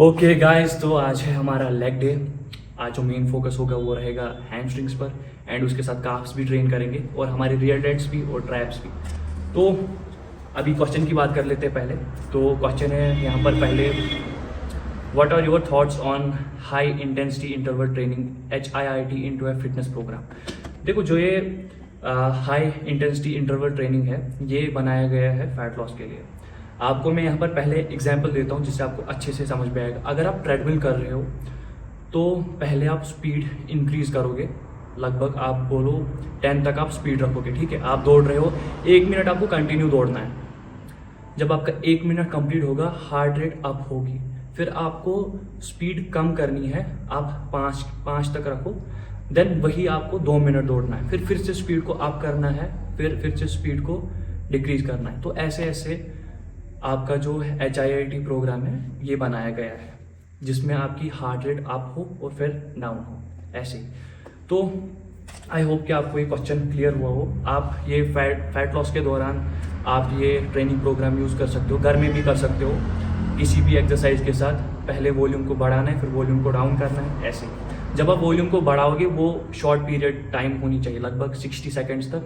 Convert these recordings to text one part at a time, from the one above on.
Okay guys, तो आज है हमारा लेग डे। आज जो मेन फोकस होगा वो रहेगा हैमस्ट्रिंग्स पर एंड उसके साथ काफ्स भी ट्रेन करेंगे और हमारे रियर डेड्स भी और ट्रैप्स भी। तो अभी क्वेश्चन की बात कर लेते हैं पहले। तो क्वेश्चन है यहाँ पर पहले, what are your thoughts on high intensity interval training HIIT into a fitness program. देखो, जो ये हाई इंटेंसिटी इंटरवल ट्रेनिंग है ये बनाया गया है फैट लॉस के लिए। आपको मैं यहाँ पर पहले एग्जांपल देता हूँ जिससे आपको अच्छे से समझ में आएगा। अगर आप ट्रेडमिल कर रहे हो तो पहले आप स्पीड इंक्रीज़ करोगे, लगभग आप बोलो 10 तक आप स्पीड रखोगे। ठीक है, आप दौड़ रहे हो, 1 मिनट आपको कंटिन्यू दौड़ना है। जब आपका 1 मिनट कंप्लीट होगा, हार्ट रेट अप होगी, फिर आपको स्पीड कम करनी है, आप 5 तक रखो। देन वही आपको 2 मिनट दौड़ना है, फिर से स्पीड को अप करना है, फिर से स्पीड को डिक्रीज करना है। तो ऐसे ऐसे आपका जो HIIT प्रोग्राम है ये बनाया गया है जिसमें आपकी हार्ट रेट अप हो और फिर डाउन हो, ऐसे। तो आई होप कि आपको ये क्वेश्चन क्लियर हुआ हो। आप ये फैट लॉस के दौरान आप ये ट्रेनिंग प्रोग्राम यूज़ कर सकते हो, घर में भी कर सकते हो किसी भी एक्सरसाइज के साथ। पहले वॉल्यूम को बढ़ाना है, फिर वॉल्यूम को डाउन करना है, ऐसे। जब आप वॉल्यूम को बढ़ाओगे वो शॉर्ट पीरियड टाइम होनी चाहिए, लगभग 60 सेकेंड्स तक।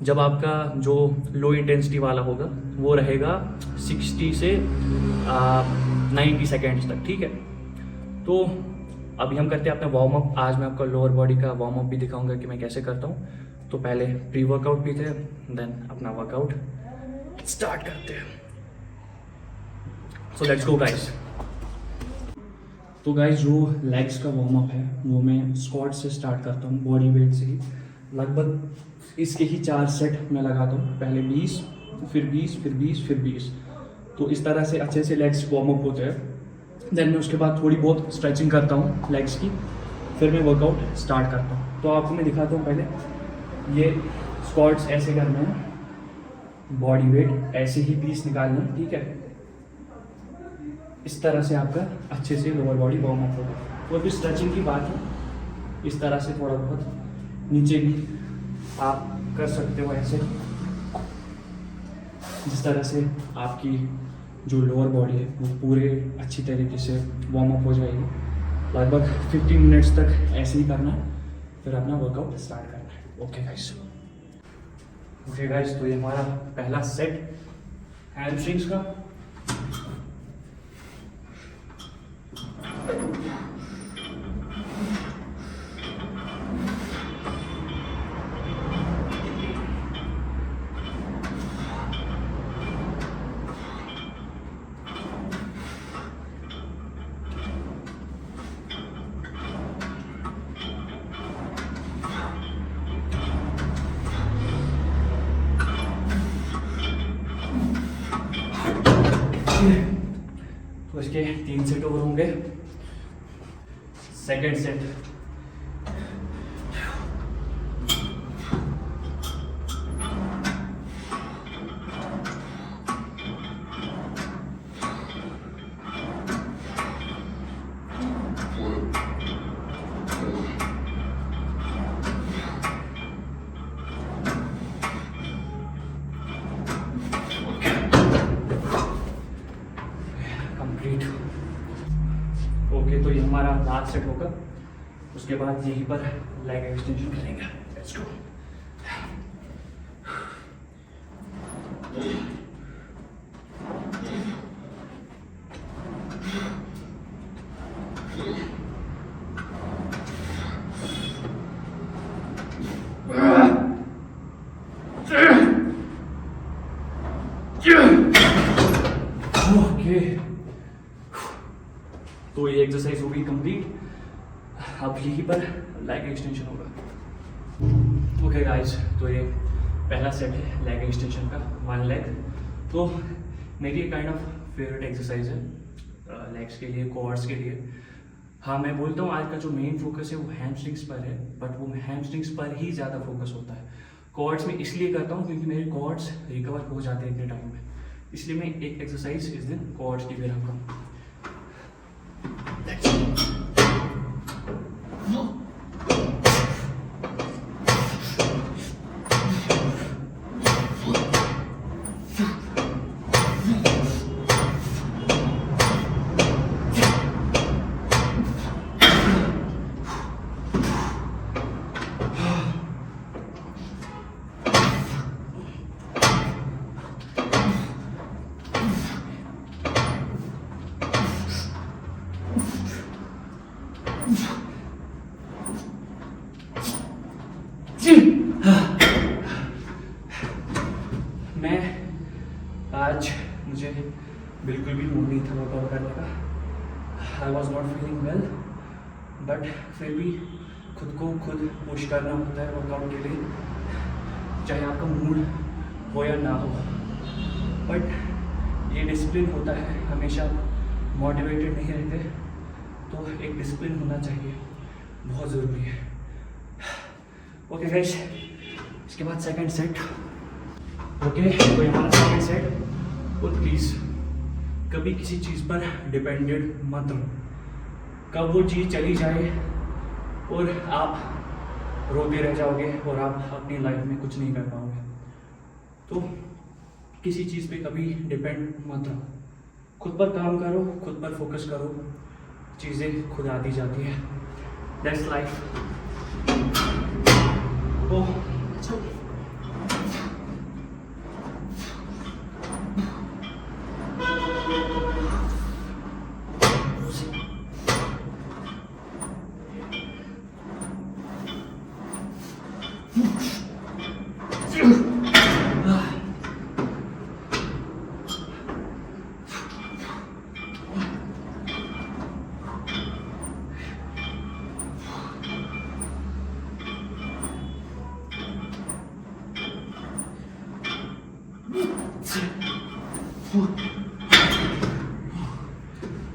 जब आपका जो लो इंटेंसिटी वाला होगा वो रहेगा 60 से 90 सेकेंड्स तक। ठीक है, तो अभी हम करते हैं अपना वार्म अप। आज मैं आपका लोअर बॉडी का वार्म अप भी दिखाऊंगा कि मैं कैसे करता हूँ। तो पहले प्री वर्कआउट भी थे, देन अपना वर्कआउट स्टार्ट करते हैं। So let's go guys. तो गाइस, जो लेग्स का वार्म अप है वो मैं स्क्वाट से स्टार्ट करता हूँ, बॉडी वेट से ही। लगभग इसके ही 4 सेट मैं लगाता हूँ, पहले 20, फिर 20, फिर 20, फिर 20। तो इस तरह से अच्छे से लेग्स वार्म अप होते हैं। देन मैं उसके बाद थोड़ी बहुत स्ट्रेचिंग करता हूँ लेग्स की, फिर मैं वर्कआउट स्टार्ट करता हूँ। तो आपको मैं दिखाता हूँ। पहले ये स्क्वाट्स ऐसे करना है, बॉडी वेट ऐसे ही 20 निकालना है। ठीक है, इस तरह से आपका अच्छे से लोअर बॉडी वार्म अप होगा। और फिर स्ट्रेचिंग की बात है, इस तरह से थोड़ा बहुत नीचे भी आप कर सकते हो, ऐसे जिस तरह से आपकी जो लोअर बॉडी है वो पूरे अच्छी तरीके से वार्म अप हो जाएगी। लगभग 15 मिनट्स तक ऐसे ही करना है, फिर अपना वर्कआउट स्टार्ट करना है। ओके गाइस, तो ये हमारा पहला सेट हैमस्ट्रिंग्स का। तो इसके 3 सेट और होंगे। Second set, complete. ओके, तो ये हमारा लास्ट सेट होगा। उसके बाद यहीं पर लेग एक्सटेंशन करेंगे। Let's go. ओके, तो ये एक्सरसाइज हो गई कंप्लीट। अब यहीं पर लेग एक्सटेंशन होगा। ओके गाइस, तो ये पहला सेट है लेग एक्सटेंशन का, 1 लेग। तो मेरी काइंड ऑफ फेवरेट एक्सरसाइज है लेग्स के लिए, कोर्स के लिए। हाँ, मैं बोलता हूँ आज का जो मेन फोकस है वो हैमस्ट्रिंग्स पर है, बट वो हैमस्ट्रिंग्स पर ही ज़्यादा फोकस होता है। कोर्स में इसलिए करता हूँ क्योंकि मेरे कोर्स रिकवर हो जाते हैं इतने टाइम में, इसलिए मैं एक एक्सरसाइज इस दिन कोर्स की भी रखता हूँ। बिल्कुल भी मूड नहीं था वर्कआउट करने का। I was not feeling well, but फिर भी खुद को खुद पुश करना होता है वर्कआउट के लिए, चाहे आपका मूड हो या ना हो। बट ये डिसिप्लिन होता है, हमेशा मोटिवेटेड नहीं रहते, तो एक डिसिप्लिन होना चाहिए, बहुत ज़रूरी है। ओके गाइस, इसके बाद सेकंड सेट। ओके, तो हमारा सेकंड सेट। और प्लीज़ कभी किसी चीज़ पर डिपेंडेड मत रहो। कब वो चीज़ चली जाए और आप रोते रह जाओगे और आप अपनी लाइफ में कुछ नहीं कर पाओगे। तो किसी चीज़ पे कभी डिपेंड मत रहो, खुद पर काम करो, खुद पर फोकस करो, चीज़ें खुद आती जाती है। That's life. ओह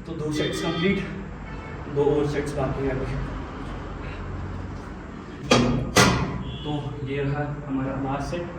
तो 2 सेट्स कंप्लीट, 2 और सेट्स बाकी है अभी। तो ये रहा हमारा last set.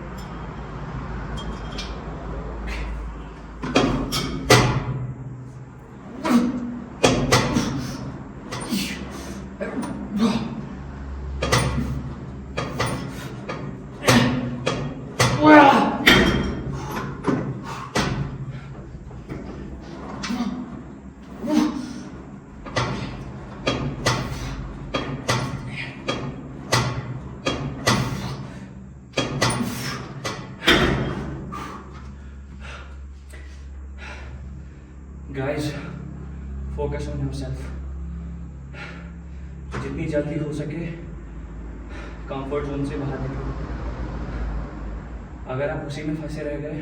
Guys, focus on yourself. जितनी जल्दी हो सके कंफर्ट जोन से बाहर निकलो। अगर आप उसी में फंसे रह गए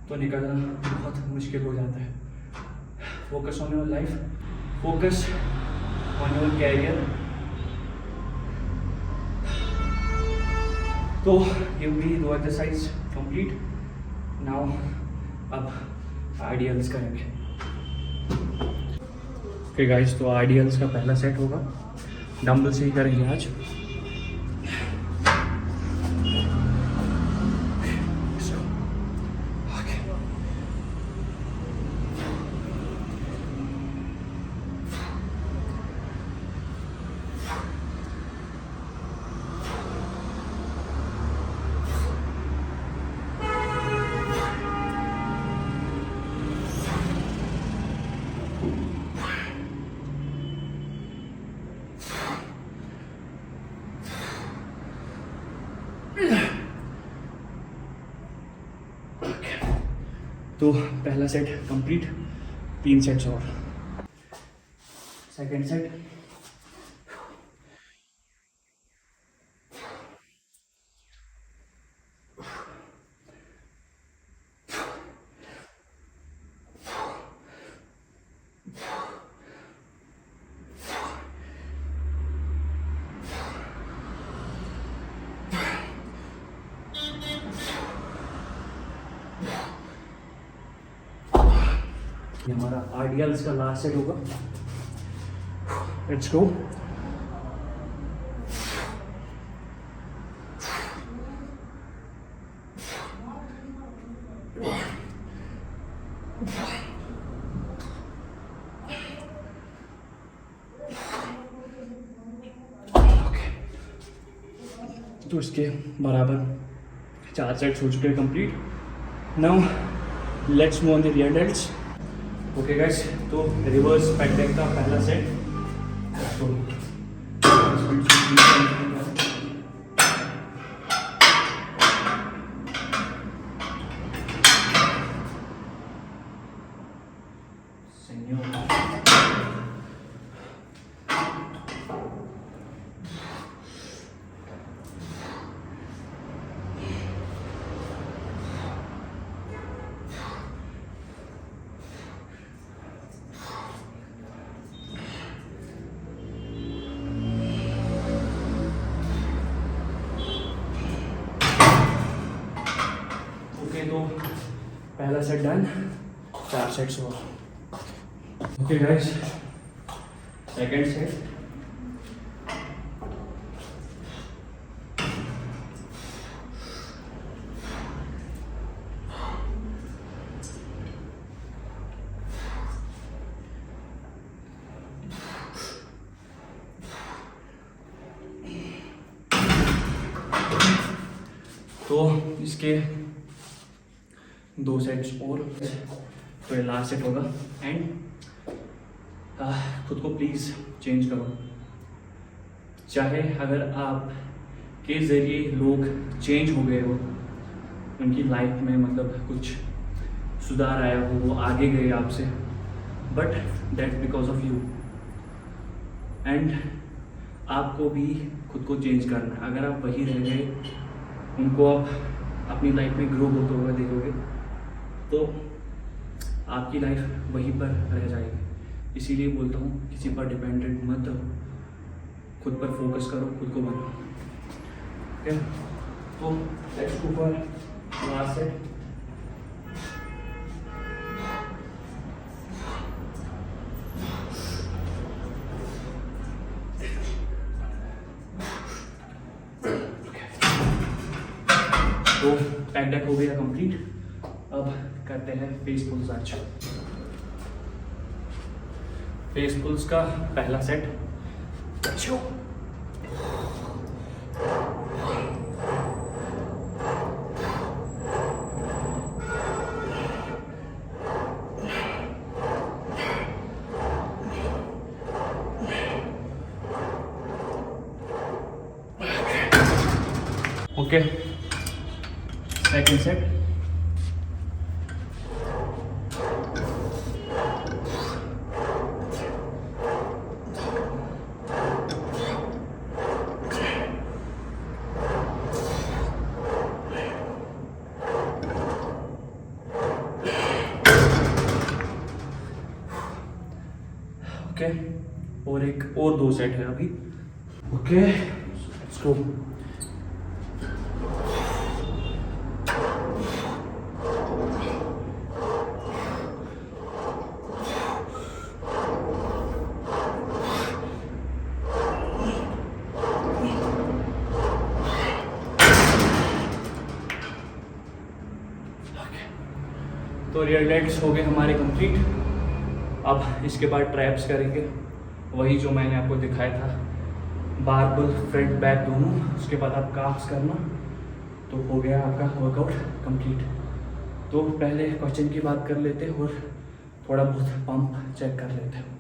तो निकलना बहुत मुश्किल हो जाता है। Focus on your life, focus on your career. तो ये भी 2 एक्सरसाइज कंप्लीट। नाउ अब आइडियल्स करेंगे। ओके गाइस, तो आइडियल्स का पहला सेट होगा, डंबल से ही करेंगे आज। तो पहला सेट कंप्लीट, 3 सेट्स और। Second set. ये हमारा आइडियल्स का लास्ट सेट होगा। Let's go. तो इसके बराबर 4 सेट्स हो चुके हैं complete. Now let's move on the rear delts. Okay guys, तो रिवर्स बैक डेक का पहला सेट। तो सेट डन, 4 सेट्स हुआ। Okay guys, second set. तो इसके 2 सेट्स और, तो ये लास्ट सेट होगा। एंड खुद को प्लीज़ चेंज करो। चाहे अगर आप के ज़रिए लोग चेंज हो गए हो, उनकी लाइफ में मतलब कुछ सुधार आया हो, वो आगे गए आपसे, but that because of you. And आपको भी खुद को चेंज करना है। अगर आप वही रह गए, उनको आप अपनी लाइफ में ग्रो होते हुए देखोगे, तो आपकी लाइफ वहीं पर रह जाएगी। इसीलिए बोलता हूँ, किसी पर डिपेंडेंट मत रहो, खुद पर फोकस करो, खुद को बनाओ। ओके, तो let's go for last set. तो पैक डेक हो गया कंप्लीट। अब करते हैं फेस पुल्स। आज फेस पुल्स का पहला set. Okay, second set. Okay, और 2 सेट है अभी। Okay, let's go. तो रियर डेड्स हो गए हमारे कंप्लीट। अब इसके बाद ट्रैप्स करेंगे, वही जो मैंने आपको दिखाया था, बारबल फ्रंट बैक दोनों। उसके बाद आप काफ्स करना, तो हो गया आपका वर्कआउट कंप्लीट। तो पहले क्वेश्चन की बात कर लेते हैं और थोड़ा बहुत पंप चेक कर लेते हैं।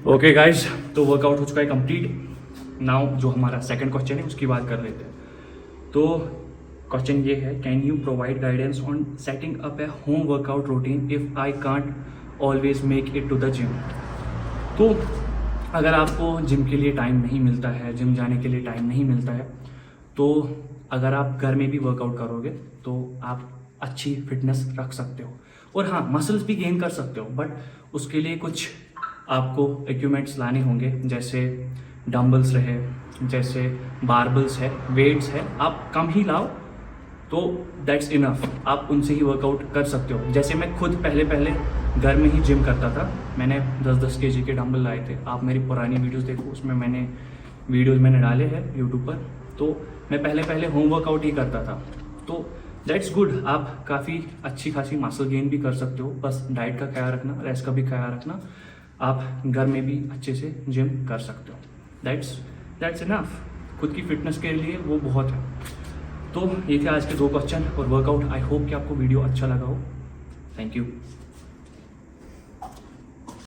ओके गाइज, तो वर्कआउट हो चुका है कंप्लीट। नाउ जो हमारा सेकंड क्वेश्चन है उसकी बात कर लेते हैं। तो क्वेश्चन ये है, can you provide guidance on setting up a home workout routine if I can't always make it to the gym. तो अगर आपको जिम के लिए टाइम नहीं मिलता है, जिम जाने के लिए टाइम नहीं मिलता है, तो अगर आप घर में भी वर्कआउट करोगे तो आप अच्छी फिटनेस रख सकते हो और हाँ, मसल्स भी गेन कर सकते हो। बट उसके लिए कुछ आपको इक्विपमेंट्स लाने होंगे, जैसे डंबल्स रहे, जैसे बारबल्स है, वेट्स है। आप कम ही लाओ तो दैट्स इनफ, आप उनसे ही वर्कआउट कर सकते हो। जैसे मैं खुद पहले घर में ही जिम करता था। मैंने 10-10 kg के डंबल लाए थे। आप मेरी पुरानी वीडियोस देखो, उसमें मैंने डाले हैं यूट्यूब पर। तो मैं पहले होम वर्कआउट ही करता था। तो दैट्स गुड, आप काफ़ी अच्छी खासी मसल गेन भी कर सकते हो। बस डाइट का ख्याल रखना, रेस्ट का भी ख्याल रखना। आप घर में भी अच्छे से जिम कर सकते हो। That's enough. खुद की फिटनेस के लिए वो बहुत है। तो ये थे आज के 2 क्वेश्चन और वर्कआउट। आई होप कि आपको वीडियो अच्छा लगा हो। Thank you.